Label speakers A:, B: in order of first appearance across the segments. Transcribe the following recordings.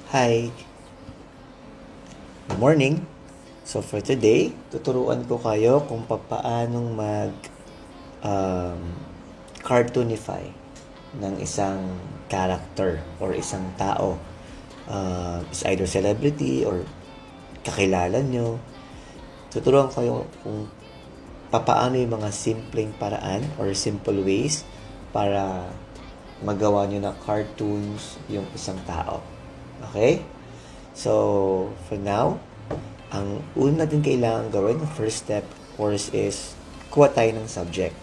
A: Hi, good morning. So for today, tuturuan ko kayo kung paanong mag um, cartoonify ng isang character or isang tao. Is either celebrity or kakilala nyo. Tuturuan ko kayo kung paano yung mga simpleng paraan or simple ways para magawa nyo na cartoons yung isang tao. Okay? So, for now, ang una natin kailangan gawin, the first step, of course, is kuha tayo ng subject.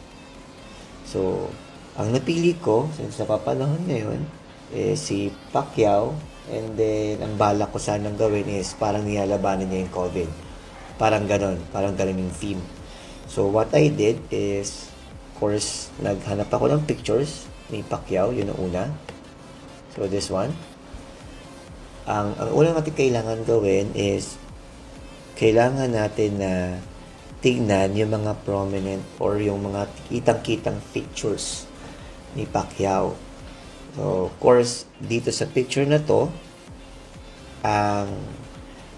A: So, ang napili ko, since napapanahon ngayon, is si Pacquiao. And then, ang balak ko sanang gawin is parang nilalabanan niya yung COVID. Parang ganon yung theme. So, what I did is, of course, naghanap ako ng pictures ni Pacquiao, yun ang una. So, this one. Ang unang natin kailangan gawin is kailangan natin na tignan yung mga prominent or yung mga kitang-kitang features ni Pacquiao. So, of course, dito sa picture na to, ang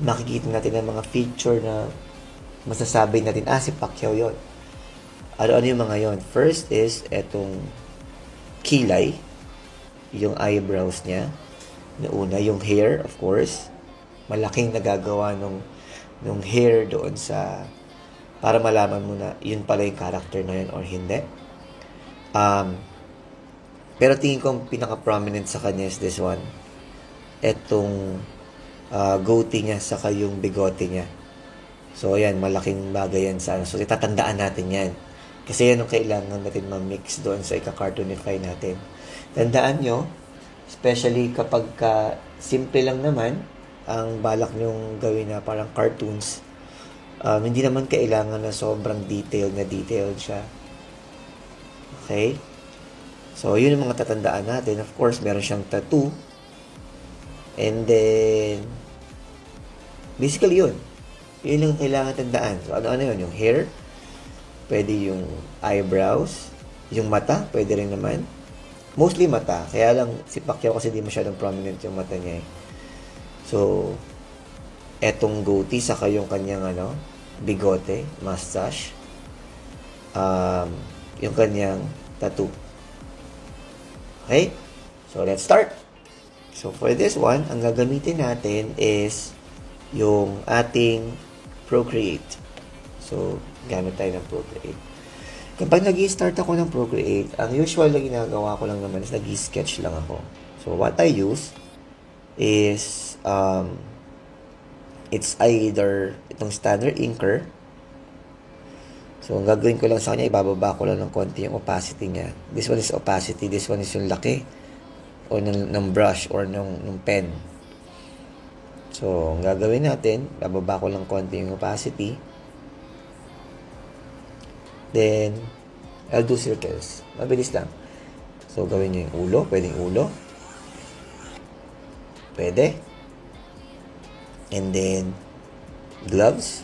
A: makikita natin ng mga feature na masasabi natin, si Pacquiao yun. Ano yung mga yon? First is etong kilay, yung eyebrows niya. Na una, yung hair, of course. Malaking nagagawa nung hair doon sa para malaman mo na yun pala yung character na yun or hindi. Pero tingin ko ang pinaka-prominent sa kanya is this one. Etong goatee niya saka yung bigote niya. So, ayan, malaking bagay yan sa ano. So, itatandaan natin yan. Kasi yan ang kailangan natin ma-mix doon sa ika-cartoonify natin. Tandaan nyo, especially kapag simple lang naman ang balak nyong gawin na parang cartoons, hindi naman kailangan na sobrang detailed siya. Okay? So, yun ang mga tatandaan natin. Of course, meron siyang tattoo. And then, basically yun. Yun ang kailangan tandaan. So, ano yun? Yung hair, pwede yung eyebrows, yung mata, pwede rin naman. Mostly mata. Kaya lang si Pacquiao kasi di masyadong prominent yung mata niya eh. So, etong goatee saka yung kanyang bigote, mustache. Yung kanyang tattoo. Okay? So, let's start. So, for this one, ang gagamitin natin is yung ating Procreate. So, gamit tayo ng Procreate. Kapag nag-i-start ako ng Procreate, ang usual na ginagawa ko lang naman is nag-i-sketch lang ako. So, what I use is, it's either itong standard inker. So, ang gagawin ko lang sa kanya, ibababa ko lang ng konti yung opacity niya. This one is opacity, this one is yung laki o ng brush or ng pen. So, ang gagawin natin, bababa ko lang konti yung opacity. Then, I'll do circles. Mabilis lang. So, gawin nyo yung ulo. Pwedeng ulo. Pwede. And then, gloves.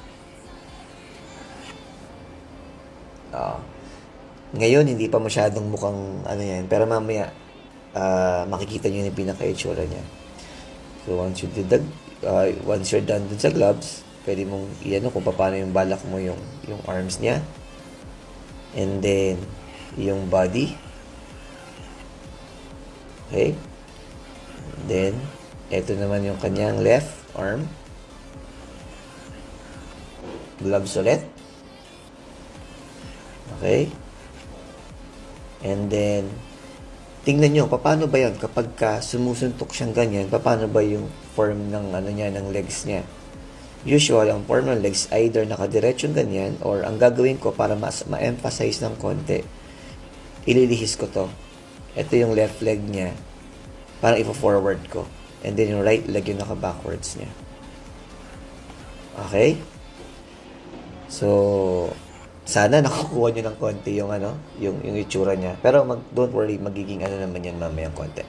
A: Ngayon, hindi pa masyadong mukhang yan. Pero mamaya, makikita nyo yung pinaka-itsura niya. So, once you're done dun sa gloves, pwede mong kung paano yung balak mo yung arms niya. And then, yung body. Okay? And then, ito naman yung kanyang left arm. Gloves ulit. Okay? And then, tingnan nyo, paano ba yan? Kapag sumusuntok siyang ganyan, paano ba yung form ng ng legs niya? Usual, ang form ng legs, either nakadiretsyong ganyan, or ang gagawin ko para ma-emphasize ng konti, ililihis ko to. Ito yung left leg niya. Parang ipo-forward ko. And then yung right leg yung naka-backwards niya. Okay? So, sana nakukuha nyo ng konti yung yung itsura niya. Pero don't worry, magiging naman yan mamayang konti.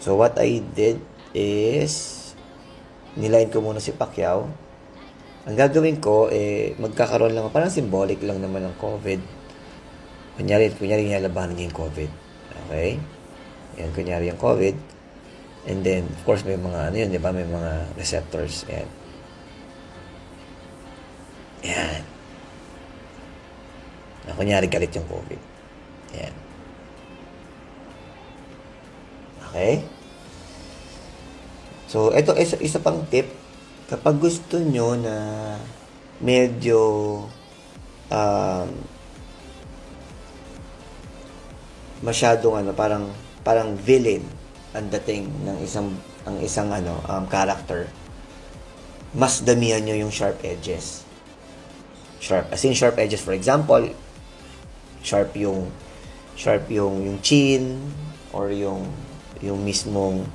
A: So, what I did is, niline ko muna si Pacquiao. Ang gagawin ko, magkakaroon lang, parang symbolic lang naman ng COVID. Kunyari nilalabanan niya yung COVID. Okay? Yan, kunyari yung COVID. And then, of course, may mga, ano yun, di ba? May mga receptors. Ayan. Ayan. Kunyari, galit yung COVID. Ayan. Okay? So, ito, isa pang tip. Kapag gusto nyo na medyo masyadong parang villain ang dating ng isang character, mas damihan nyo yung sharp edges. Sharp edges, for example, sharp yung chin or yung mismong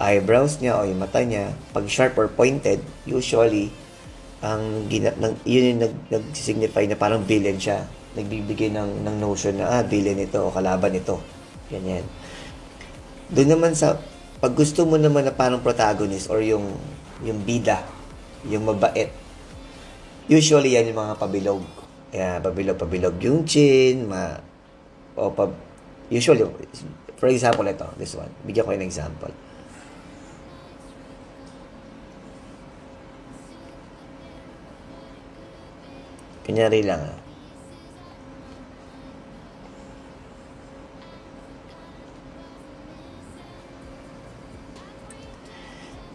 A: eyebrows niya o yung mata niya. Pag sharp or pointed, usually yun yung nag-signify na parang villain siya. Nagbibigay ng notion na villain ito o kalaban ito. Ganyan. Doon naman pag gusto mo naman na parang protagonist or yung bida, yung mabait, usually yan yung mga pabilog. Pabilog yung chin, usually, for example, this one. Bigyan ko yung example. Kunyari lang,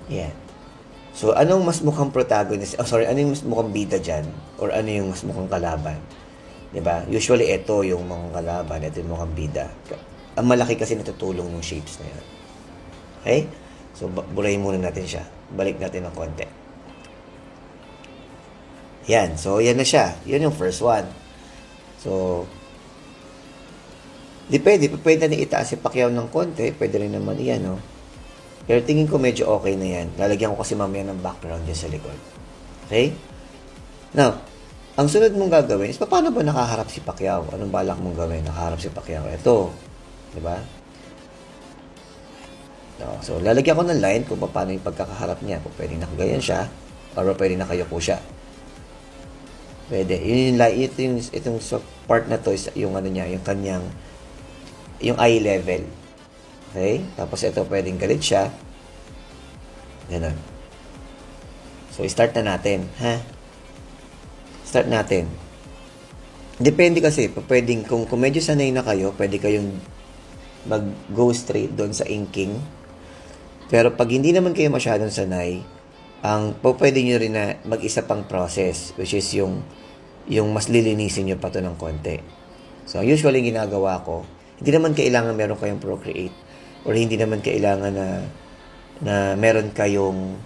A: Yan. So, anong mas mukhang protagonist? Ano yung mas mukhang bida dyan? Or ano yung mas mukhang kalaban? Diba? Usually, ito yung mukhang kalaban. Ito yung mukhang bida. Ang malaki kasi natutulong yung shapes na yan. Okay? So, burahin muna natin siya. Balik natin ng konti. Yan. So, yan na siya. Yan yung first one. So, pwede na itaas si Pacquiao ng konti. Pwede rin naman yan, no? Pero tingin ko medyo okay na yan. Lalagyan ko kasi mamaya ng background dyan sa likod. Okay? Now, ang sunod mong gagawin is, paano ba nakaharap si Pacquiao? Anong balak mong gawin? Nakaharap si Pacquiao. Ito. Diba? No, so, lalagyan ko ng line kung paano yung pagkakaharap niya. Kung pwedeng nakaganyan siya, or pwedeng nakayuko siya. Pwede. Itong part na to is yung niya, yung kanyang, yung eye level. Okay? Tapos ito, pwedeng galit siya. Ganun. So, start na natin. Start natin. Depende kasi. Pwedeng, kung medyo sanay na kayo, pwede kayong mag-go straight doon sa inking. Pero pag hindi naman kayo masyadong sanay, pwede nyo rin na mag-isa pang process, which is yung mas lilinisin nyo pa to ng konti. So, usually ginagawa ko, hindi naman kailangan meron kayong Procreate or hindi naman kailangan na meron kayong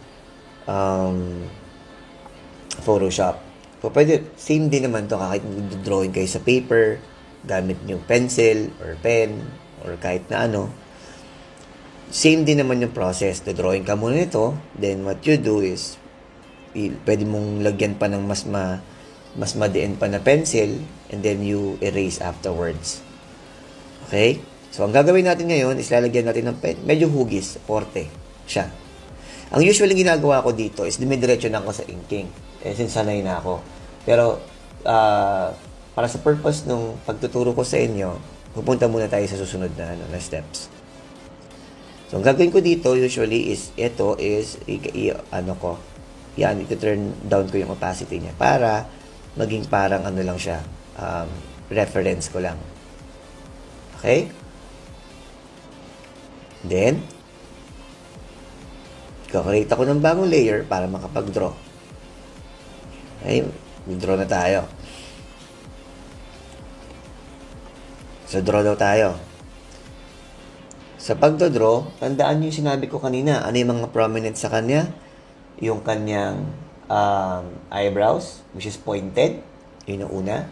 A: Photoshop. So, pwede, same din naman to kahit drawing kayo sa paper, gamit nyo pencil or pen or kahit na ano. Same din naman yung process. Drawing ka muna nito, then what you do is pwede mong lagyan pa ng mas madiin pa na pencil and then you erase afterwards. Okay? So, ang gagawin natin ngayon is lalagyan natin ng pen. Medyo hugis, porte siya. Ang usually ginagawa ko dito is dumidiretso na ako sa inking. Since sanay na ako. Pero, para sa purpose nung pagtuturo ko sa inyo, pupunta muna tayo sa susunod na steps. So, ang gagawin ko dito usually is, ito is, ito-turn down ko yung opacity niya para maging parang lang siya, reference ko lang. Okay? Then, kakreate ako ng bagong layer para makapag-draw. Okay? Draw na tayo. So, draw daw tayo. Sa pagdodraw, tandaan nyo yung sinabi ko kanina. Ano yung mga prominent sa kanya? Yung kanyang eyebrows, which is pointed. Yun yung una.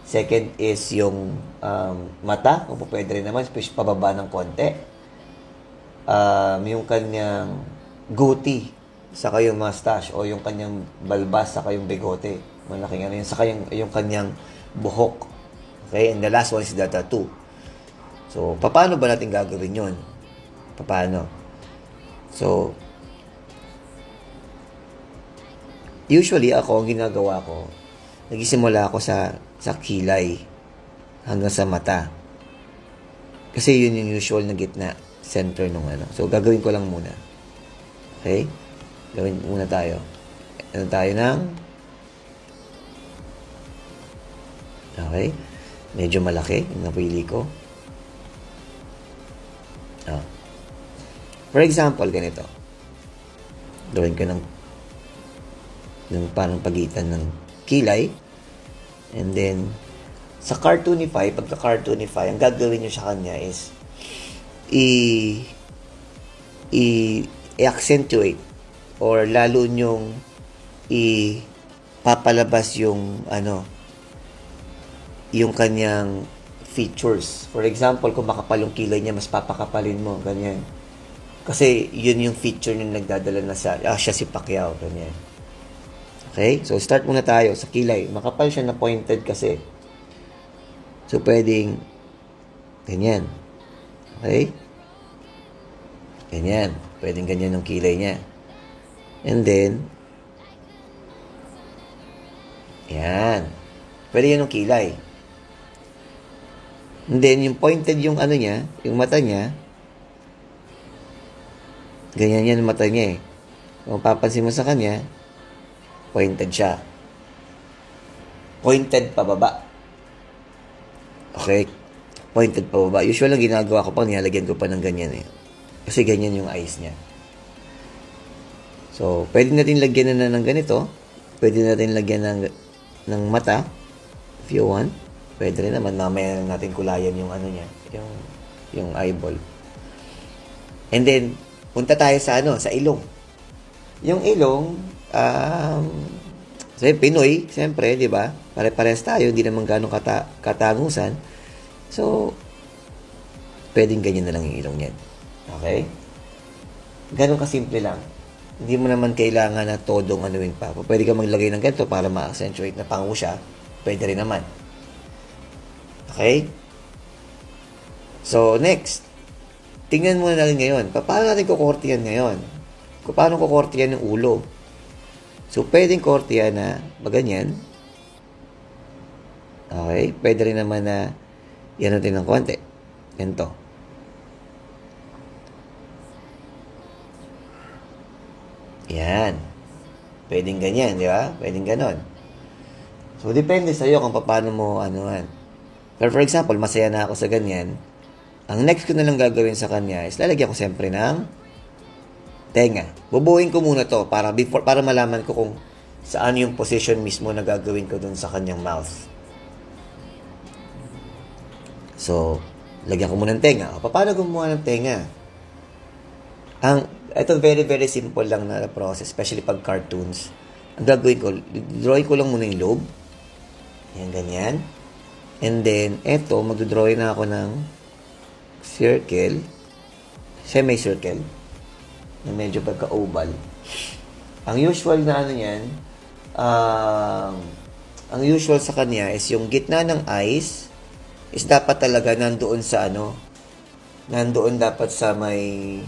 A: Second is yung mata, kung pwede rin naman, especially pababa ng konti. Yung kanyang goatee, saka yung mustache, o yung kanyang balbas, saka yung bigote. Malaking yun, saka yung kanyang buhok. Okay? And the last one is the tattoo. So, paano ba natin gagawin yun? Paano? So, usually ako, ang ginagawa ko, nagsisimula ako sa kilay hanggang sa mata. Kasi yun yung usual na gitna. center nung ano. So, gagawin ko lang muna. Okay? Gawin muna tayo. Ano tayo ng... Okay? Medyo malaki yung napili ko. For example, ganito. Drawing ko ng parang pagitan ng kilay. And then, sa Cartoonify, pagka-Cartoonify, ang gagawin nyo sa kanya is i-accentuate or lalo nyong papalabas yung yung kanyang features. For example, kung makapal yung kilay niya, mas papakapalin mo, ganyan. Kasi yun yung feature yung nagdadala na siya si Pacquiao, ganyan. Okay? So, start muna tayo sa kilay. Makapal siya na pointed kasi. So, pwedeng ganyan. Okay? Ganyan. Pwedeng ganyan yung kilay niya. And then, yan. Pwede yan yung kilay. And then, yung pointed yung niya, yung mata niya, ganyan yan yung mata niya eh. Kung papansin mo sa kanya, pointed siya. Pointed pababa. Okay? Pointed pababa. Usually, ang ginagawa ko pa, nilalagyan ko pa ng ganyan eh. Kasi ganyan yung eyes niya. So, pwede natin lagyan na ng ganito. Pwede natin lagyan ng mata. If you want. Pwede rin naman. Mamaya natin kulayan yung niya. Yung eyeball. And then, punta tayo sa sa ilong. Yung ilong, Pinoy, siyempre, di ba? Pare-pares tayo. Hindi naman ganong katangusan. So, pwedeng ganyan na lang yung ilong niyan. Okay? Ganon kasimple lang. Hindi mo naman kailangan na todong anuin pa. Pwede ka maglagay ng ganito para ma-accentuate na pango siya. Pwede rin naman. Okay? So, next. Tingnan muna natin ngayon. Paano natin kukortiyan ngayon? Paano kukortiyan ng ulo? So, pwedeng kortiyan na ganyan. Okay? Pwede rin naman na yan natin ng konti. Ganito. Yan. Pwedeng ganyan, di ba? Pwedeng ganon. So, depende sa'yo kung paano mo anuhan. Pero for example, masaya na ako sa ganyan. Ang next ko na lang gagawin sa kanya is lalagyan ko siyempre ng tenga. Bubuhin ko muna to para malaman ko kung saan yung position mismo na gagawin ko dun sa kanyang mouth. So, lagyan ko muna ng tenga. Paano gumawa ng tenga? Ito very very simple lang na process, especially pag cartoons. Ang gagawin ko, drawing ko lang muna yung lobe. Yan, ganyan. And then, magdodrawing na ako ng circle. Semi-circle. Na medyo pagka-oval. Ang usual na niyan, ang usual sa kanya is yung gitna ng eyes is dapat talaga nandoon sa nandoon dapat sa may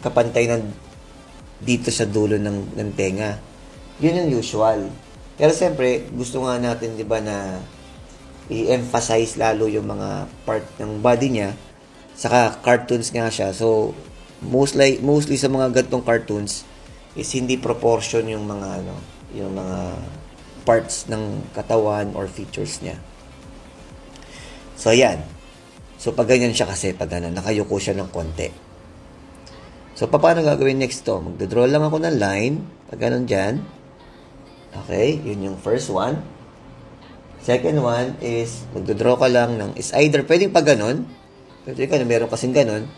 A: kapantay dito sa dulo ng tenga. Yun yung usual. Pero siyempre, gusto nga natin, di ba, na i-emphasize lalo yung mga part ng body niya. Saka cartoons nga siya. So, mostly sa mga gantong cartoons is hindi proportion yung mga yung mga parts ng katawan or features niya. So, yan. So, pag ganyan siya kasi, pag nakayuko siya ng konti. So, paano gagawin next to? Magdodraw lang ako ng line. Pag ganun dyan. Okay, yun yung first one. Second one is, magdodraw ka lang is either pwedeng pag ganun. Pwede ka na meron kasing ganun.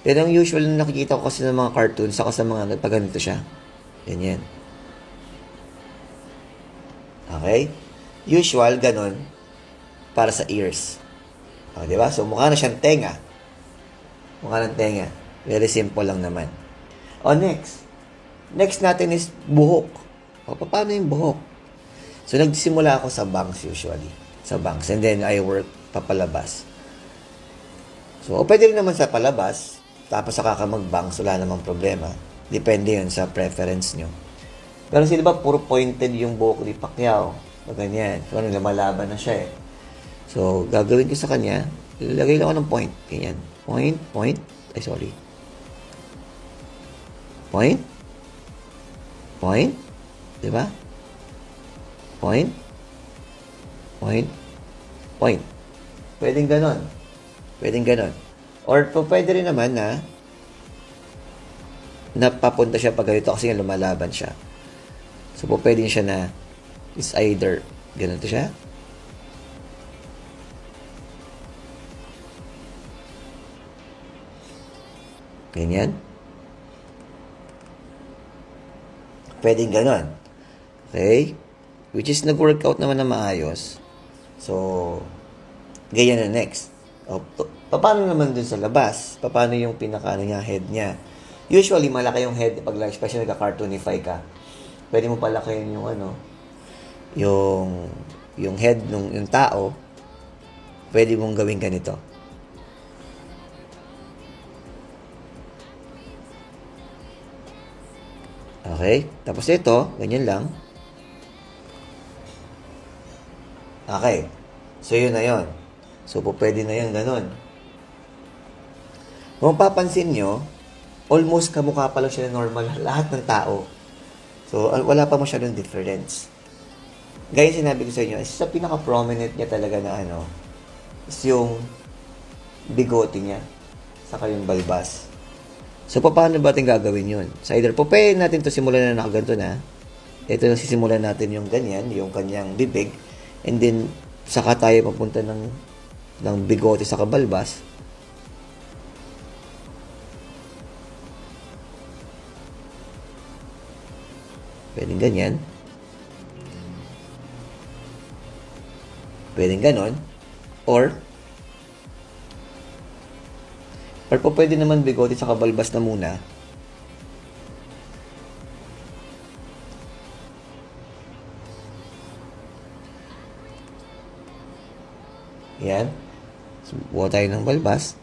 A: Pero ang usual na nakikita ko kasi ng mga cartoons, saka sa mga pag ganito siya. Ganyan. Okay? Usual, ganun. Para sa ears. O, diba? So, mukha na siyang tenga. Mukha ng tenga. Very simple lang naman. O, next. Next natin is buhok. O, paano yung buhok? So, nagsimula ako sa bangs usually. Sa bangs. And then, I work papalabas. So, pwede rin naman sa palabas. Tapos, saka ka mag-bangs. Wala namang problema. Depende yun sa preference nyo. Pero sila ba, puro pointed yung buhok ni Pacquiao. O, ganyan. So, lumalaban na siya eh. So, gagawin ko sa kanya, ilalagay lang ako ng point. Ganyan. Point. Ay, sorry. Point. Point. Diba? Point. Point. Point. Pwedeng ganon. Pwedeng ganon. Or pwede rin naman na napapunta siya pag ganito kasi nga lumalaban siya. So, pwede siya na is either ganito siya. Ganyan. Pwedeng ganon. Okay? Which is nag-workout naman na maayos. So, ganyan na next. O, paano naman dun sa labas? Paano yung pinaka niya, head niya? Usually, malaki yung head pag especially nagka-cartoonify ka. Pwede mo palakihin yung yung head ng yung tao. Pwede mong gawin ganito. Okay? Tapos ito, ganyan lang. Okay. So, yun na yun. So, pwede na yun, ganun. Kung papansin nyo, almost kamukha pa lang siya na normal lahat ng tao. So, wala pa masyadong difference. Gaya sinabi ko sa inyo, isa sa pinaka-prominent niya talaga na is yung bigote niya. Saka yung balbas. So, paano ba natin gagawin yun? So, either pwede natin to simulan na nakaganto na. Ito na sisimulan natin yung ganyan, yung kanyang bibig. And then, saka tayo papunta ng bigote sa kabalbas. Pwedeng ganyan. Pwedeng ganon. Or pwede naman bigote sa kabalbas na muna. Yan. So, buha tayo ng balbas.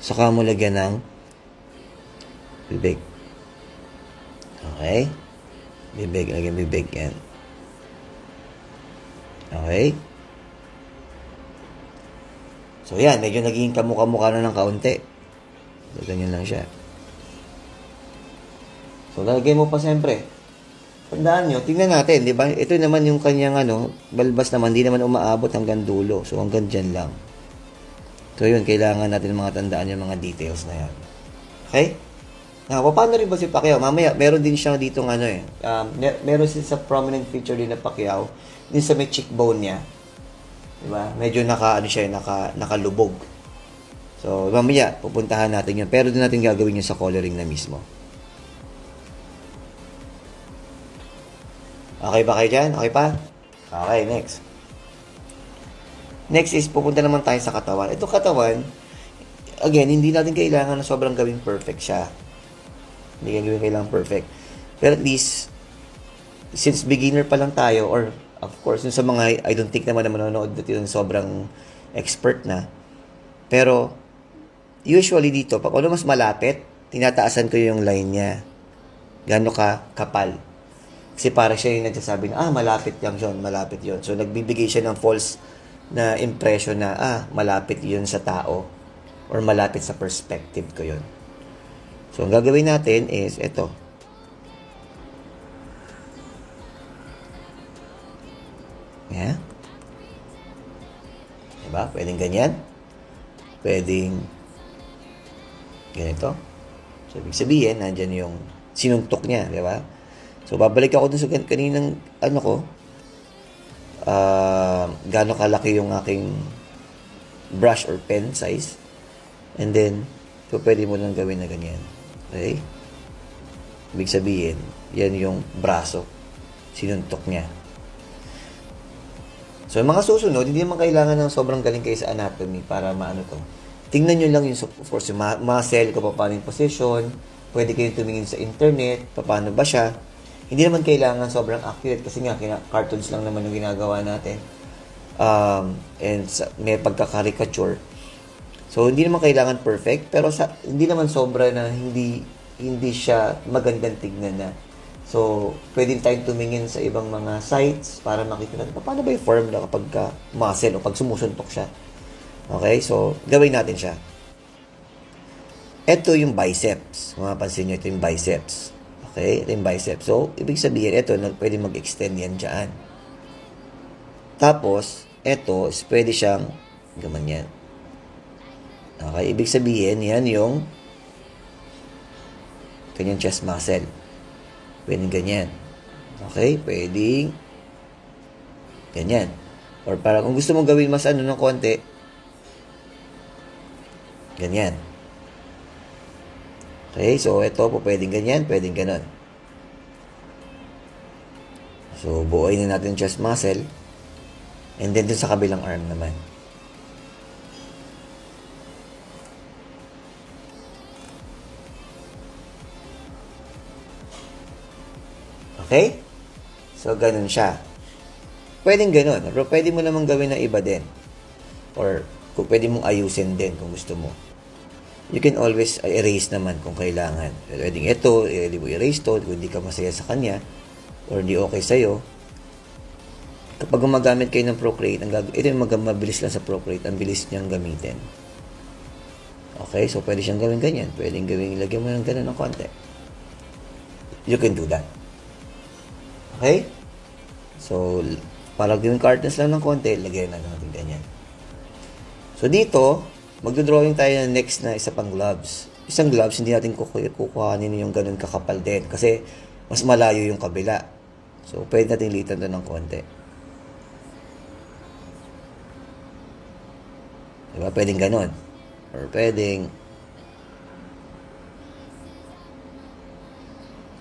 A: Saka mo lagyan ng bibig. Okay? Bibig. Lagyan bibig. Yan. Okay? So, yan. Medyo naging kamukha-mukha na ng kaunti. So, ganyan lang siya. So, lagyan mo pa siyempre. Tandaan nyo, tingnan natin, di ba? Ito naman yung kanyang balbas naman, di naman umaabot hanggang dulo. So, hanggang dyan lang. So, yun, kailangan natin mga tandaan yung mga details na yan. Okay? Now, paano rin ba si Pacquiao? Mamaya, meron din siya dito meron siya sa prominent feature din na Pacquiao, din sa may cheekbone niya. Diba? Medyo nakalubog. So, mamaya, pupuntahan natin yun. Pero din natin gagawin yun sa coloring na mismo. Okay ba kayo dyan? Okay pa? Okay, next. Next is, pupunta naman tayo sa katawan. Ito katawan, again, hindi natin kailangan na sobrang gawing perfect siya. Hindi natin kailangan perfect. Pero at least, since beginner pa lang tayo, or of course, sa mga, I don't think naman na manonood dito yung sobrang expert na. Pero, usually dito, pag mas malapit, tinataasan ko yung line niya. Gano'n ka kapal. Kasi para siya yung nagsasabi na, malapit lang yun, malapit yun. So, nagbibigay siya ng false na impression na, malapit yun sa tao or malapit sa perspective ko yun. So, ang gagawin natin is ito. Yeah. Diba? Pwedeng ganyan. Pwedeng ganito. So, ibig sabihin, nandyan yung sinuntok niya. Diba? So, babalik ako dun sa kaninang gaano kalaki yung aking brush or pen size. And then, pwede mo lang gawin na ganyan. Okay? Ibig sabihin, yan yung braso. Sinuntok niya. So, yung mga susunod, hindi naman kailangan ng sobrang galing kayo sa anatomy para maano to. Tingnan nyo lang yung, of course, yung muscle, kung paano yung position. Pwede kayo tumingin sa internet, paano ba siya. Hindi naman kailangan sobrang accurate kasi nga, cartoons lang naman yung ginagawa natin. And may pagka-caricature. So, hindi naman kailangan perfect, pero hindi naman sobra na hindi hindi siya magandang tignan na. So, pwede tayong tumingin sa ibang mga sites para makita natin paano ba yung formula kapag muscle o pag sumusuntok siya. Okay? So, gawin natin siya. Ito yung biceps. Kung mapansin nyo, ito yung biceps. Okay? Ito yung biceps. So, ibig sabihin, ito, pwede mag-extend yan dyan. Tapos, ito, pwede siyang gamanyan. Okay? Ibig sabihin, yan yung kanyang chest muscle. Pwedeng ganyan. Okay? Pwedeng ganyan. Or para kung gusto mong gawin mas ng konti, ganyan. Okay? So, ito po pwedeng ganyan, pwedeng ganon. So, buuin na natin yung chest muscle. And then, dun sa kabilang arm naman. Okay? So, ganun siya. Pwedeng ganun. Pero pwede mo namang gawin na iba din. Or, kung pwede mong ayusin din kung gusto mo. You can always erase naman kung kailangan. Pwedeng ito, pwede mo erase to kung hindi ka masaya sa kanya or hindi okay sa'yo. Kapag gumagamit kayo ng Procreate, ito yung mabilis lang sa Procreate. Ang bilis niyang gamitin. Okay? So, pwede siyang gawin ganyan. Pwedeng gawin, ilagyan mo ng ganun ng konti. You can do that. Okay? So, para gawin cartons lang ng konti, lagyan na natin ganyan. So, dito, magdodrawing tayo ng next na isa pang gloves. Isang gloves, hindi natin kukuhanin yung ganun kakapal din kasi mas malayo yung kabila. So, pwede natin litan doon ng konti. Diba? Pwedeng ganun. Or pwedeng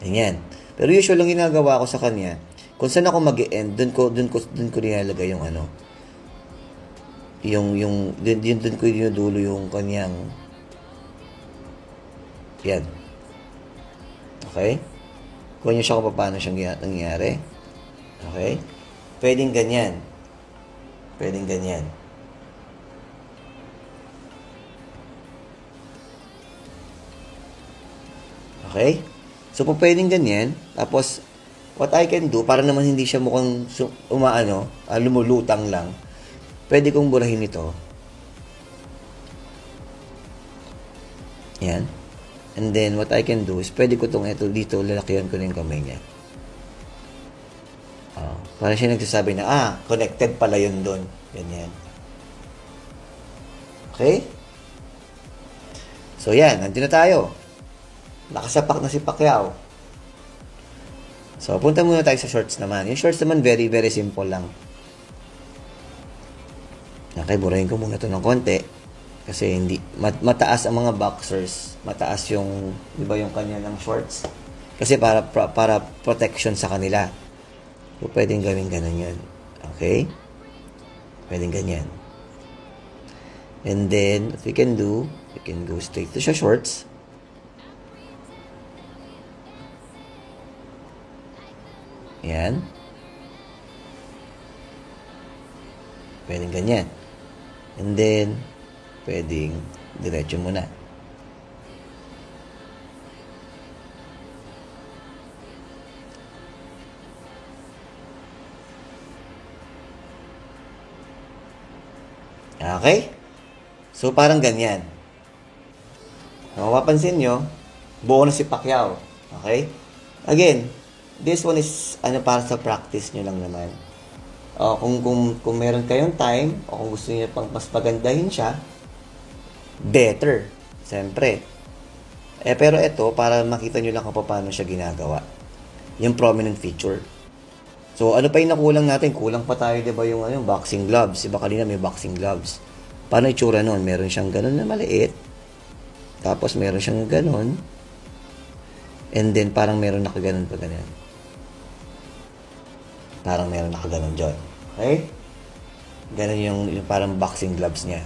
A: ganyan. Pero usual lang ginagawa ko sa kanya, kung saan ako mag-e-end, dun ko nilalagay yung ano, dun ko dinudulo yung kanyang, yan. Okay? Kung nyo siya kung paano siyang nangyari. Okay? Pwedeng ganyan. Pwedeng ganyan. Okay? So, kung pwedeng ganyan, tapos, what I can do, para naman hindi siya mukhang lumulutang lang, pwede kong burahin ito. Yan. And then, what I can do is, pwede ko ito dito, lalakihan ko na yung kamay niya. Para siya nagsasabi na, connected pala yun doon. Ganyan. Okay? So, yan. Nandito na tayo. Nakasapak na si Pacquiao. So, punta muna tayo sa shorts naman. Yung shorts naman, very, very simple lang. Okay, burahin ko muna ito ng konti. Kasi hindi, mataas ang mga boxers. Mataas yung, di ba yung kanya ng shorts? Kasi para protection sa kanila. So, pwedeng gawin ganun yun. Okay? Pwedeng ganyan. And then, what we can do, we can go straight to sa shorts. Yan. Pwedeng ganyan. And then, pwedeng diretso muna. Okay? So, parang ganyan. Mapapansin nyo, buo na si Pacquiao. Okay? Again, this one is para sa practice nyo lang naman. Kung meron kayong time o kung gusto niyo pang mas pagandahin siya, better. Siyempre. Pero ito, para makita nyo lang kung paano siya ginagawa. Yung prominent feature. So, ano pa yung nakulang natin? Kulang pa tayo, diba, yung boxing gloves. Diba kanina may boxing gloves. Paano itsura nun? Meron siyang ganun na maliit. Tapos, meron siyang ganun. And then, parang meron nakaganon pa ganun. Parang meron nakaganon dyan. Okay? Ganun yung parang boxing gloves niya.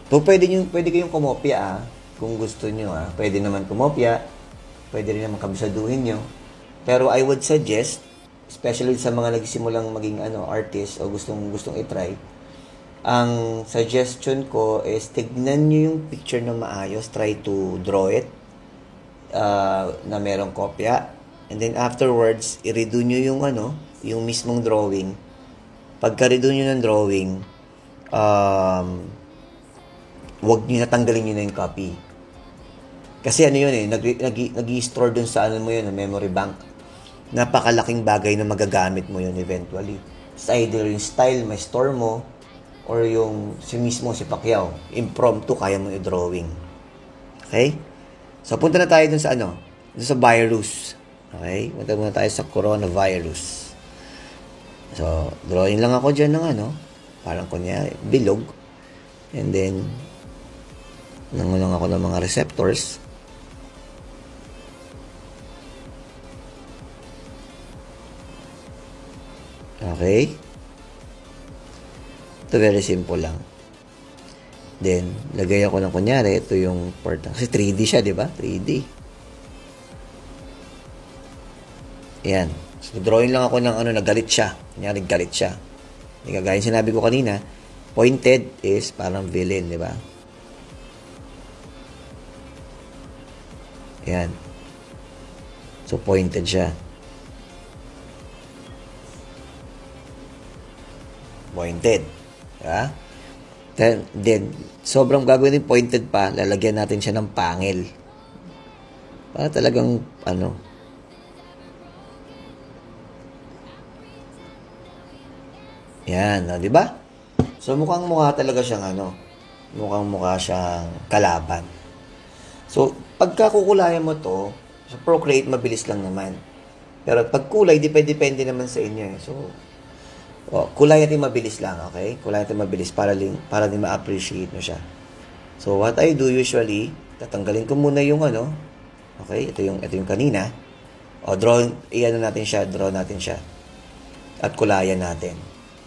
A: So, pwede kayong kumopya, kung gusto nyo, Pwede naman kumopya. Pwede rin naman kabisaduhin nyo. Pero I would suggest, especially sa mga nagsimulang maging artist o gustong i-try, Ang suggestion ko is tignan nyo yung picture na maayos. Try to draw it na merong kopya. And then afterwards, i-redo nyo yung yung mismong drawing. Pagka-redo nyo ng drawing, wag nyo natanggalin nyo na yung copy. Kasi yun nag-i-store dun sa mo yun, memory bank. Napakalaking bagay na magagamit mo yun eventually. It's either yung style may store mo, or yung si Pacquiao, impromptu, kaya mo i-drawing. Okay? So, punta na tayo dun sa dun sa virus. Okay? Punta muna tayo sa coronavirus. So, drawing lang ako dyan ng parang kunyari, bilog. And then, nangulang ako ng mga receptors. Okay? Ito very simple lang. Then, lagay ako ng kunyari, ito yung part. Kasi 3D siya, di ba? 3D. Ayan. So, drawing lang ako ng nagalit siya. Kunyari, galit siya. Gaya sinabi ko kanina, pointed is parang villain, di ba? Ayan. So, pointed siya. Pointed. Diba? Then, sobrang gagawin din pointed pa, lalagyan natin siya ng pangil. Para talagang, yan, di ba? So, mukhang mukha talaga siyang mukhang mukha siyang kalaban. So, pagka kukulayan mo to, sa Procreate, mabilis lang naman. Pero pag kulay, depende naman sa inyo. So, kulay natin mabilis lang, okay? Kulay natin mabilis para din ma-appreciate mo siya. So, what I do usually, tatanggalin ko muna yung okay? Ito yung kanina. Draw natin siya. At kulayan natin.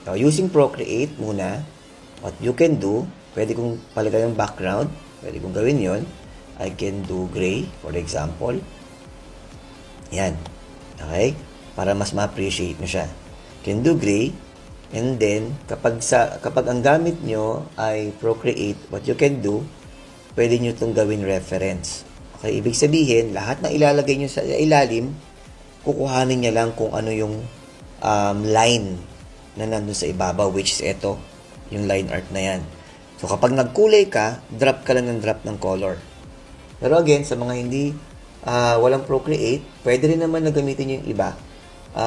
A: So, using Procreate muna, what you can do, pwede kong palagay yung background, pwede kong gawin yon. I can do gray, for example. Yan. Okay? Para mas ma-appreciate mo siya. You can do gray. And then, kapag ang gamit nyo ay Procreate, what you can do, pwede nyo itong gawin reference. Okay, ibig sabihin, lahat na ilalagay nyo sa ilalim, kukuhanin niya lang kung ano yung line na nandun sa ibabaw, which is ito, yung line art na yan. So, kapag nagkulay ka, drop ka lang ng drop ng color. Pero again, sa mga hindi walang Procreate, pwede rin naman na gamitin yung iba.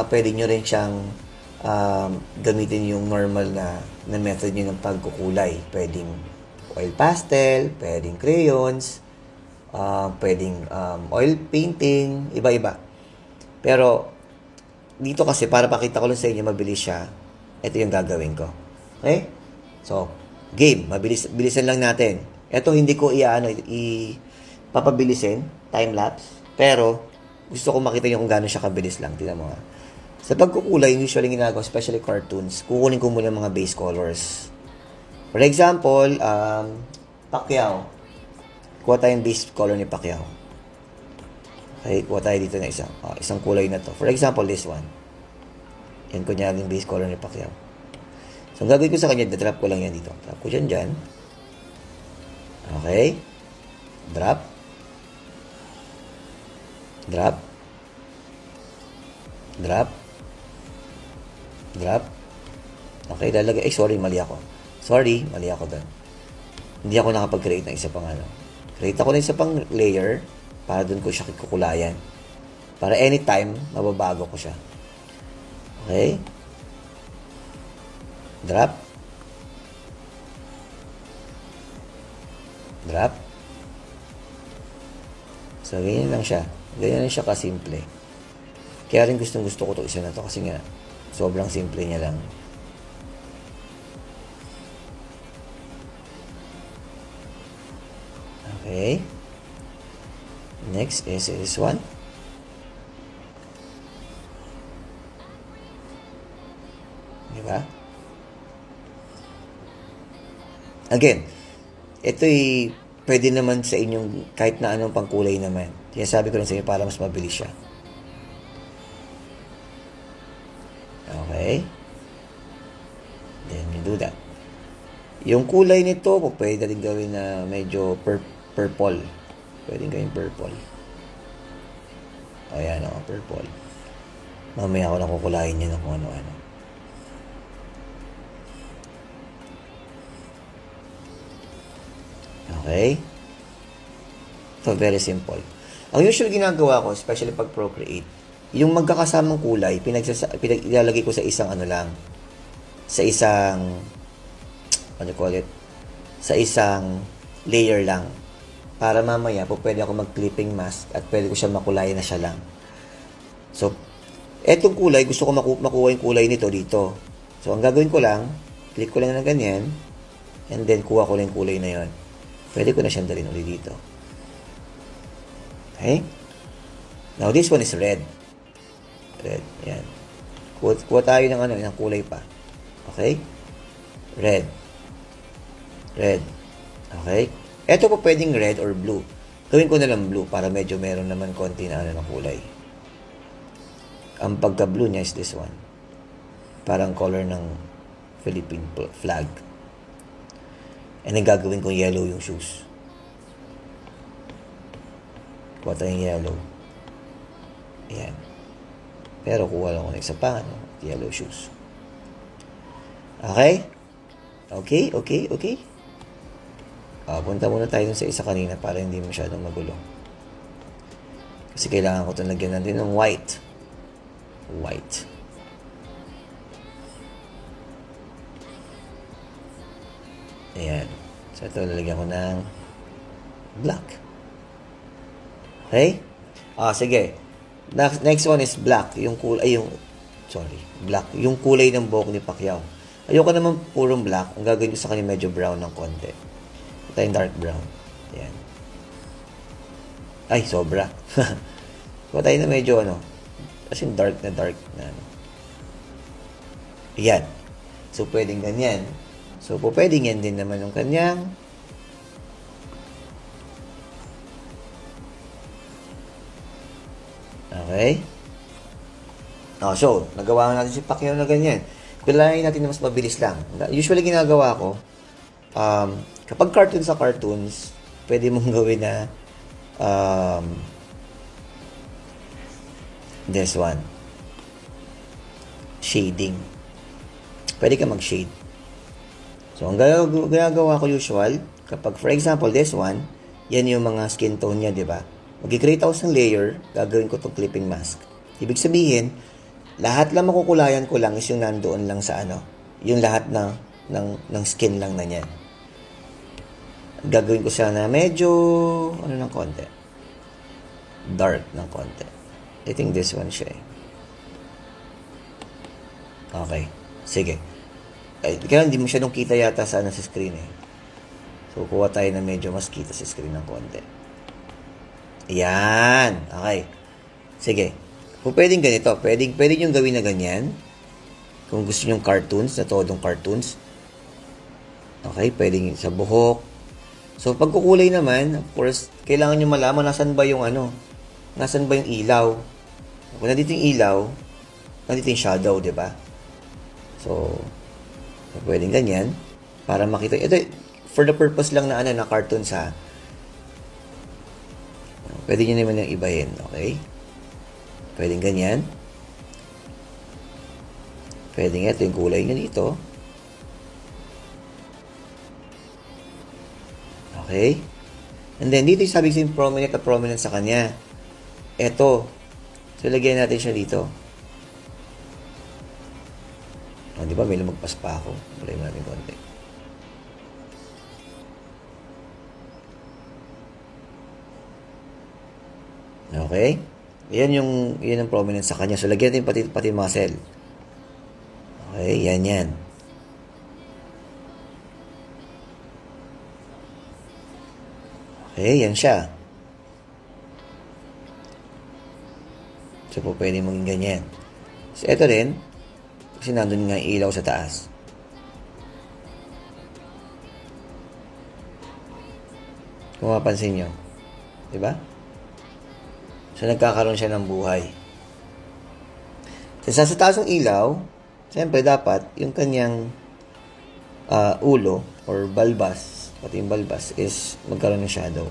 A: Pwede nyo rin siyang gamitin yung normal na method nyo ng pagkukulay. Pwedeng oil pastel, pwedeng crayons, pwedeng oil painting, iba-iba. Pero dito kasi para pakita ko lang sa inyo mabilis siya, ito yung gagawin ko. Okay? So, game, bilisan lang natin. Ito hindi ko papabilisin, time lapse, pero gusto ko makita nyo kung gaano siya kabilis lang. Tingnan mo nga. Sa pagkukulay, usually ginagawa, especially cartoons, kukunin ko muna mga base colors. For example, Pacquiao. Kuha tayong base color ni Pacquiao. Okay, kuha tayo dito na isang kulay na to. For example, this one. Yan kunyari yung base color ni Pacquiao. So, ang gagawin ko sa kanya, drop ko lang yan dito. Drop ko dyan. Okay. Drop. Drop. Drop. Drop. Okay, lalagay. Sorry, mali ako doon. Hindi ako nakapag-create ng isa pang Create ako ng isa pang layer para doon ko siya kukulayan. Para anytime, mababago ko siya. Okay? Drop. Drop. So, ganyan lang siya. Ganyan lang siya kasimple. Kaya rin gusto ko ito isa na to kasi nga, sobrang simple niya lang. Okay. Next is this one. Diba? Again, ito'y pwede naman sa inyong kahit na anong pangkulay naman. Kaya sabi ko lang sa inyo para mas mabilis siya. Okay. Then you do that. Yung kulay nito, pwede rin gawin na medyo purple. Pwede gawin purple. Ayan, purple. Mamaya ako na kukulayin niya ng kung ano-ano. Okay? So, very simple. Ang usual ginagawa ko, especially pag Procreate, yung magkakasamang kulay, ilalagay ko sa isang sa isang, sa isang layer lang. Para mamaya, pwede ako mag-clipping mask at pwede ko siya makulay na siya lang. So, etong kulay, gusto ko makuha yung kulay nito dito. So, ang gagawin ko lang, click ko lang na ganyan, and then kuha ko lang yung kulay na yon. Pwede ko na siyang dalhin ulit dito. Okay? Now, this one is red. Red. Yan. Kuha tayo ng kulay pa. Okay? Red. Red. Okay? Ito po pwedeng red or blue. Gawin ko na lang blue para medyo meron naman konti na ng kulay. Ang pagka-blue niya is this one. Parang color ng Philippine flag. And then gagawin ko yellow yung shoes. Kuha tayong yellow. Ayan. Pero kuha lang ko na isa pa, yellow shoes. Okay? Okay? Punta muna tayo sa isa kanina para hindi masyadong magulo. Kasi kailangan ko itong lagyan natin ng white. White. Ayan. So, ito lalagyan ko ng black. Okay? Sige. Next one is black. Black. Yung kulay ng buhok ni Pacquiao. Ayoko naman purong black. Ang gagawin ko sa kanya medyo brown ng konti. Ito yung dark brown. Ayan. Ay, sobra. Kuha tayo na medyo as in dark na Ayan. So, pwedeng ganyan. So, pwedeng yan din naman yung kanyang okay? So, nagawa natin si Pacquiao na ganyan. Kailangan natin na mas mabilis lang. Usually, ginagawa ko, kapag cartoons, pwede mong gawin na this one. Shading. Pwede ka mag-shade. So, ang ginagawa ko usual, kapag, for example, this one, yan yung mga skin tone niya, di ba? Mag-create ako ng layer, gagawin ko itong clipping mask. Ibig sabihin, lahat lang makukulayan ko lang is yung nandoon lang sa yung lahat ng skin lang na niya. Gagawin ko siya na medyo, ng konti. Dark ng konti. I think this one siya eh. Okay. Sige. Kaya hindi mo siya nung kita yata sa screen eh. So, kuha tayo na medyo mas kita sa screen ng konti. Yan. Okay. Sige. Kung pwedeng ganito, pwede nyo gawin na ganyan. Kung gusto nyo cartoons, na todong cartoons. Okay, pwedeng sa buhok. So, pagkukulay naman, of course, kailangan nyo malaman nasan ba yung ilaw. Kung nandito yung ilaw, nandito yung shadow, di ba? So, pwedeng ganyan. Para makita. Ito, for the purpose lang na na cartoons ha. Pwede nyo naman yung ibahin, okay? Pwedeng ganyan. Pwedeng ito yung kulay nyo dito. Okay? And then, dito yung sabi ko yung prominent sa kanya. Ito. So, lagyan natin siya dito. Di ba? May lumagpas pa ako. Balay mo natin konti. Okay? Yan ang prominent sa kanya. So, lagyan natin pati muscle. Okay? Yan. Okay? Yan siya. So, pwede maging ganyan. So, ito rin. Kasi nandun nga ilaw sa taas. Kung mapansin nyo. Diba? So, nagkakaroon siya ng buhay. Sa taas ng ilaw, siyempre dapat, yung kanyang ulo, or balbas, pati yung balbas, is magkaroon ng shadow.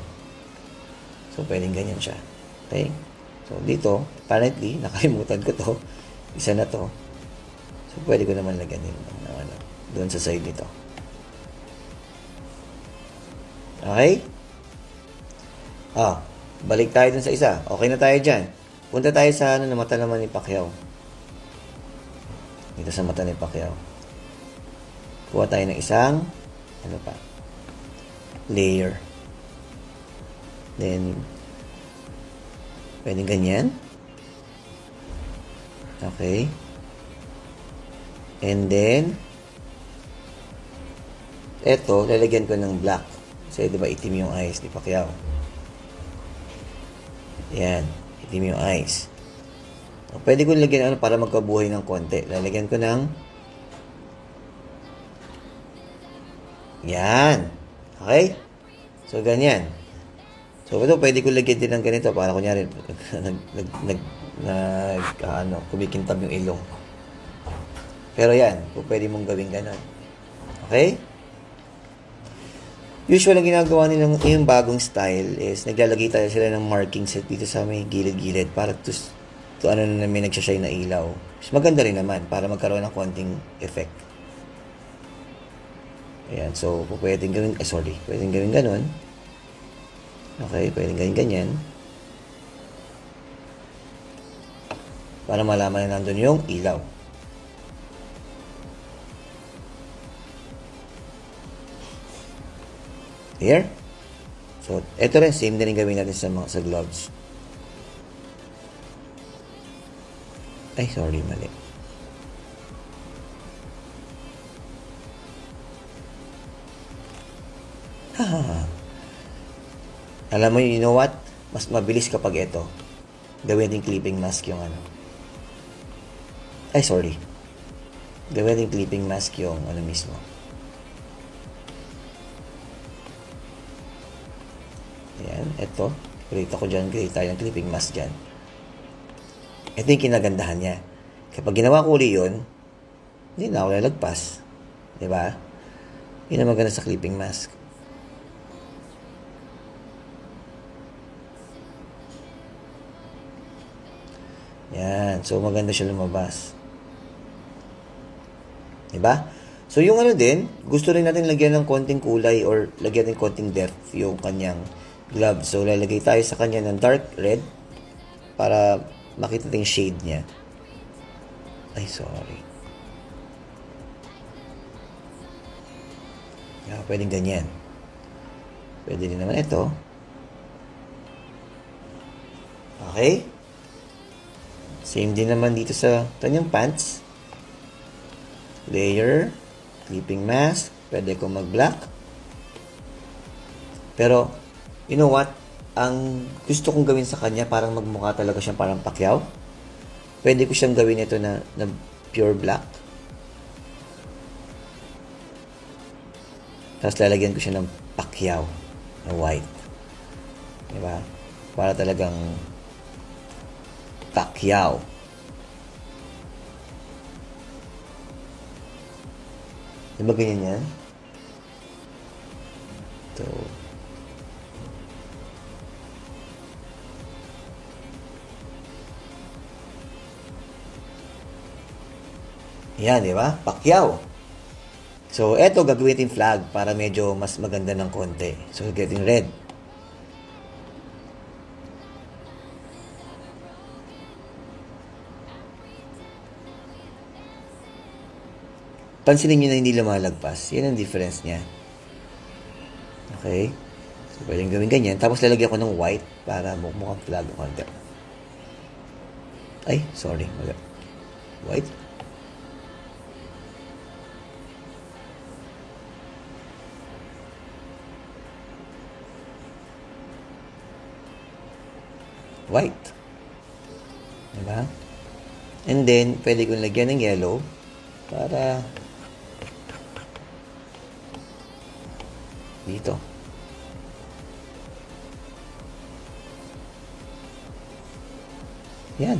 A: So, pwedeng ganyan siya. Okay? So, dito, apparently, nakalimutan ko to. Isa na to. So, pwede ko naman lagyan din doon sa side nito. Okay? Balik tayo dun sa isa. Okay na tayo dyan. Punta tayo sa na mata naman ni Pacquiao. Dito sa mata ni Pacquiao. Kuha tayo ng isang layer. Then, pwedeng ganyan. Okay. And then, eto, lalagyan ko ng black. Kasi, diba, itim yung eyes ni Pacquiao. Yan. Itim yung eyes. O, pwede ko lagyan para magkabuhay ng konti. Lalagyan ko ng yan. Okay? So, ganyan. So, ito, pwede ko lagyan din ng ganito para kunyari, kumikintab yung ilong. Pero yan, pwede mong gawin ganun. Okay? Usually, ang ginagawa nilang yung bagong style is naglalagay tayo sila ng marking set dito sa may gilid-gilid para to na may nagsashine na ilaw. Mas maganda rin naman para magkaroon ng konting effect. Ayan, so pwedeng gawin, pwedeng gawin ganun. Okay, pwedeng gawin ganyan. Para malaman na nandun yung ilaw. Here. So, ito rin, same na rin gawin natin sa gloves. Ay, sorry, mali. Alam mo, you know what? Mas mabilis kapag ito. Gawin din clipping mask yung Ay, sorry. Gawin din clipping mask yung mismo. Ayan, ito. Create ako dyan. Create tayo ng clipping mask dyan. Ito yung kinagandahan niya. Kapag ginawa ko uli yun, hindi na ako lalagpas. Diba? Yun ang maganda sa clipping mask. Yan. So, maganda siya lumabas. Diba? So, yung din, gusto rin natin lagyan ng konting kulay or lagyan ng konting depth yung kanyang glove. So, lalagay tayo sa kanya ng dark red para makita natin yung shade niya. Ay, sorry. Yeah, pwedeng ganyan. Pwede din naman ito. Okay? Same din naman dito sa kanyang pants. Layer, clipping mask, pwede ko mag-black. Pero, you know what? Ang gusto kong gawin sa kanya, parang magmukha talaga siyang parang Pacquiao. Pwede ko siyang gawin ito na pure black. Tapos lalagyan ko siya ng Pacquiao na white. Diba? Para talagang Pacquiao. Diba ganyan yan? Ito. Yan, di ba? Pacquiao. So, eto gagawin natin flag para medyo mas maganda ng konti. So, gagawin red. Pansinin nyo na hindi lumalagpas. Yan ang difference niya. Okay? So, pwedeng gawin ganyan. Tapos, lalagyan ko ng white para mukhang flag ng konti. Ay, sorry. White. White. Diba? And then, pwede kong lagyan ng yellow para dito. Yan.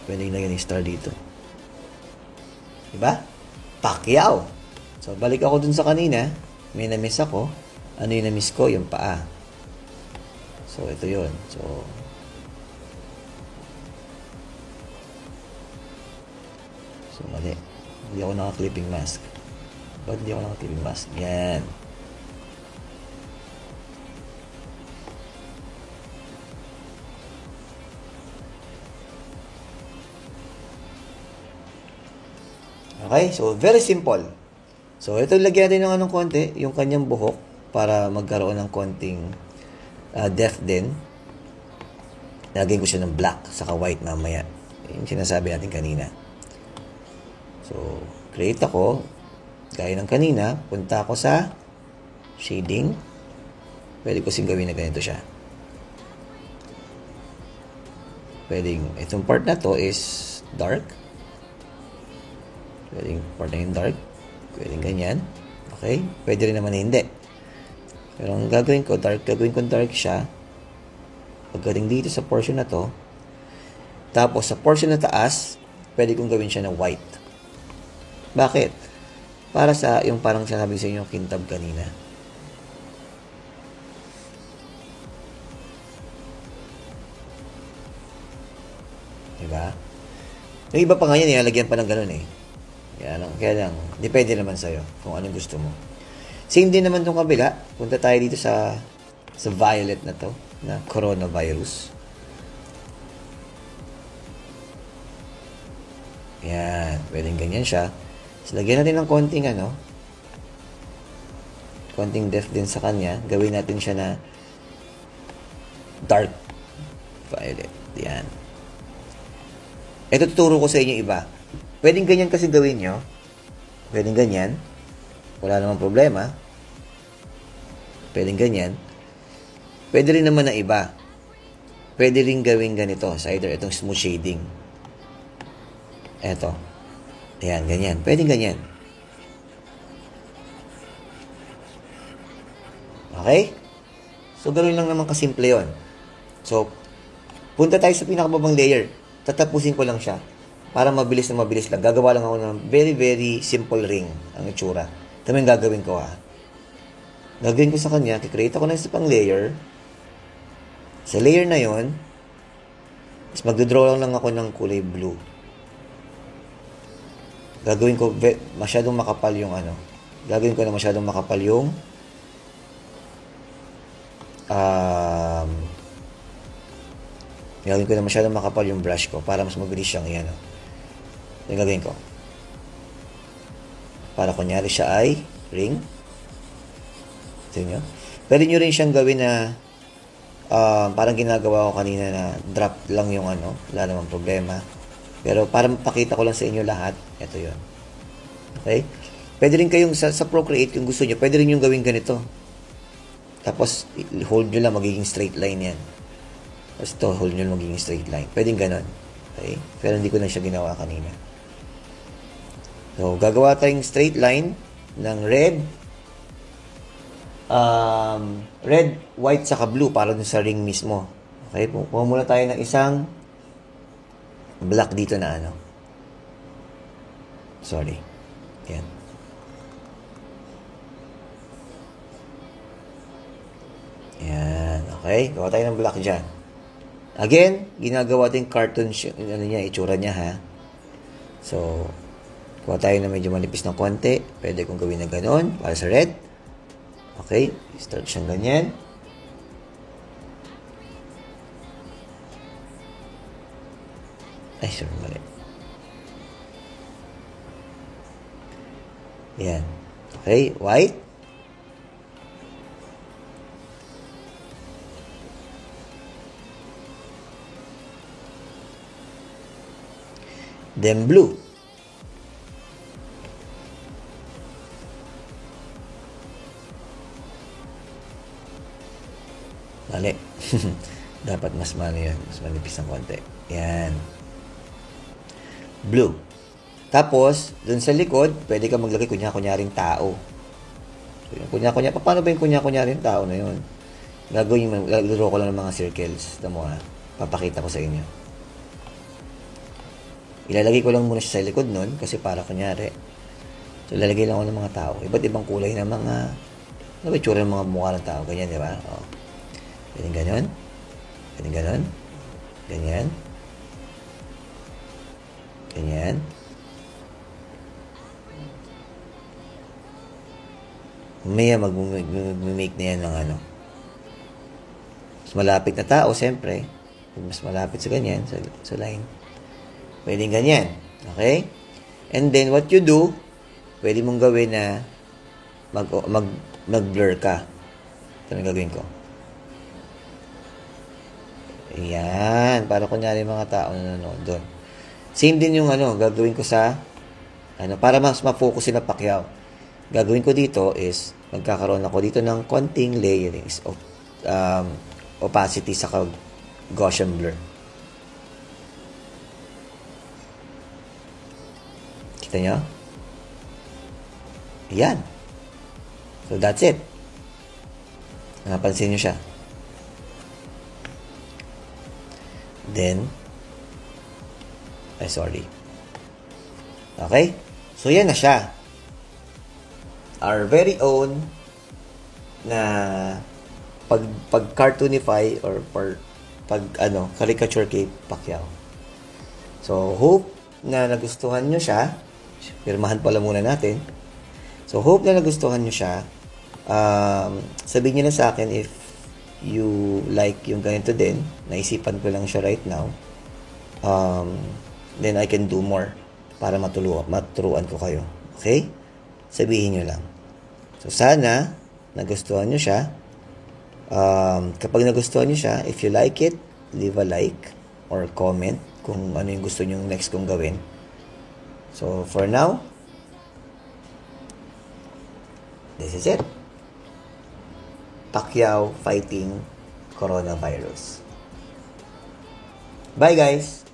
A: Pwede lagyan ng star dito. Diba? Pacquiao. So, balik ako dun sa kanina. May na-miss ako. Ano yung na-miss ko? Yung paa. So, ito yun. So, mali. Hindi ako naka-clipping mask. Ba't hindi ako naka-clipping mask? Yan. Okay? So, very simple. So, ito lagyan natin ng anong konti, yung kanyang buhok para magkaroon ng konting depth din. Lagyan ko siya ng black saka white mamaya. Yung sinasabi natin kanina. So, create ako. Gaya ng kanina, punta ako sa shading. Pwede ko gawin na ganito siya. Pwedeng, itong part na to is dark. Pwedeng part na yung dark. Pwedeng ganyan. Okay? Pwede rin naman hindi. Pero ang gagawin ko dark siya. Pagdating dito sa portion na to, tapos sa portion na taas, pwede kong gawin siya na white. Bakit? Para sa yung parang sinabi sa inyo yung kintab kanina. Diba? Yung iba pa nga yan, ilalagyan pa ng ganun eh. Kaya lang, depende naman sa'yo kung anong gusto mo. Same din naman tong kabila. Punta tayo dito sa violet na to, na coronavirus. Yan, pwedeng ganyan siya. So, lagyan natin ng konting depth din sa kanya. Gawin natin siya na dark violet. Yan. Ito tuturo ko sa inyo iba. Pwedeng ganyan kasi gawin nyo. Pwedeng ganyan. Wala namang problema. Pwedeng ganyan. Pwede rin naman na iba. Pwede rin gawin ganito. Sa either itong smooth shading. Eto. Ayan, ganyan. Pwedeng ganyan. Okay? So, ganoon lang naman kasimple yun. So, punta tayo sa pinakababang layer. Tatapusin ko lang siya. Para mabilis na mabilis lang. Gagawa lang ako ng very, very simple ring ang itsura. Ito yung gagawin ko ha. Gagawin ko sa kanya, kikreate ako ng isa pang layer. Sa layer na yon, is magdodraw lang ako ng kulay blue. Gagawin ko masyadong makapal yung Gagawin ko na masyadong makapal yung gagawin ko na masyadong makapal yung brush ko para mas mabilis siyang yung gagawin ko. Para kunyari siya ay ring. Ito nyo. Pwede nyo rin siyang gawin na parang ginagawa ko kanina na drop lang yung wala namang problema. Pero para mapakita ko lang sa inyo lahat, ito yun. Okay? Pwede rin kayong sa Procreate kung gusto nyo, pwede rin yung gawin ganito. Tapos, hold nyo lang, magiging straight line yan. Tapos ito, hold nyo lang, magiging straight line. Pwede ganon. Okay? Pero hindi ko na siya ginawa kanina. So, gagawa tayong straight line ng red, white, saka blue para dun sa ring mismo. Okay? Puha muna tayo ng isang black dito na Sorry. Yan. Yan. Okay? Gawa tayo ng black dyan. Again, ginagawa tayong cartoon itsura niya ha. So, gawa tayo na medyo manipis ng konti. Pwede kong gawin na ganon para sa red. Okay? Start siyang ganyan. Ay, sorry, mali. Yan. Okay, white. Then blue. Mali. Dapat mas yun. Mas manipis ng konti. Yan. Blue. Tapos, dun sa likod, pwede ka maglagay kunyaring tao. So, yung paano ba yung kunyaring tao na yun? Laro ko lang ng mga circles. Tamo ha. Papakita ko sa inyo. Ilalagay ko lang muna siya sa likod nun kasi para kunyari. So, ilalagay lang ako ng mga tao. Iba't ibang kulay ng mga, ano ba itsura ng mga mukha ng tao? Ganyan, di ba? O. Ganyan, ganon. Ganyan, ganon. Ganyan. Ganyan. Mamaya mag-make na yan ng ano. Mas malapit na tao, siyempre. Mas malapit sa ganyan, sa line. Pwedeng ganyan. Okay? And then, what you do, pwede mong gawin na mag-blur ka. Ito na gagawin ko. Ayan. Para kunyari mga tao na nanonood doon. Same din yung gagawin ko sa, para mas ma-focus sila Pacquiao. Gagawin ko dito is, magkakaroon ako dito ng konting layerings of opacity sa Gaussian blur. Kita nyo? Ayan. So, that's it. Napansin nyo siya. Then, sorry. Okay? So, yan na siya. Our very own na pag-cartoonify or caricature kay Pacquiao. So, hope na nagustuhan nyo siya. Pirmahan pala muna natin. So, hope na nagustuhan nyo siya. Sabihin nyo na sa akin if you like yung ganito din. Naisipan ko lang siya right now. Then I can do more para maturuan ko kayo. Okay? Sabihin nyo lang. So, sana nagustuhan nyo siya. Kapag nagustuhan nyo siya, if you like it, leave a like or comment kung ano yung gusto nyo next kong gawin. So, for now, this is it. Pacquiao fighting coronavirus. Bye, guys!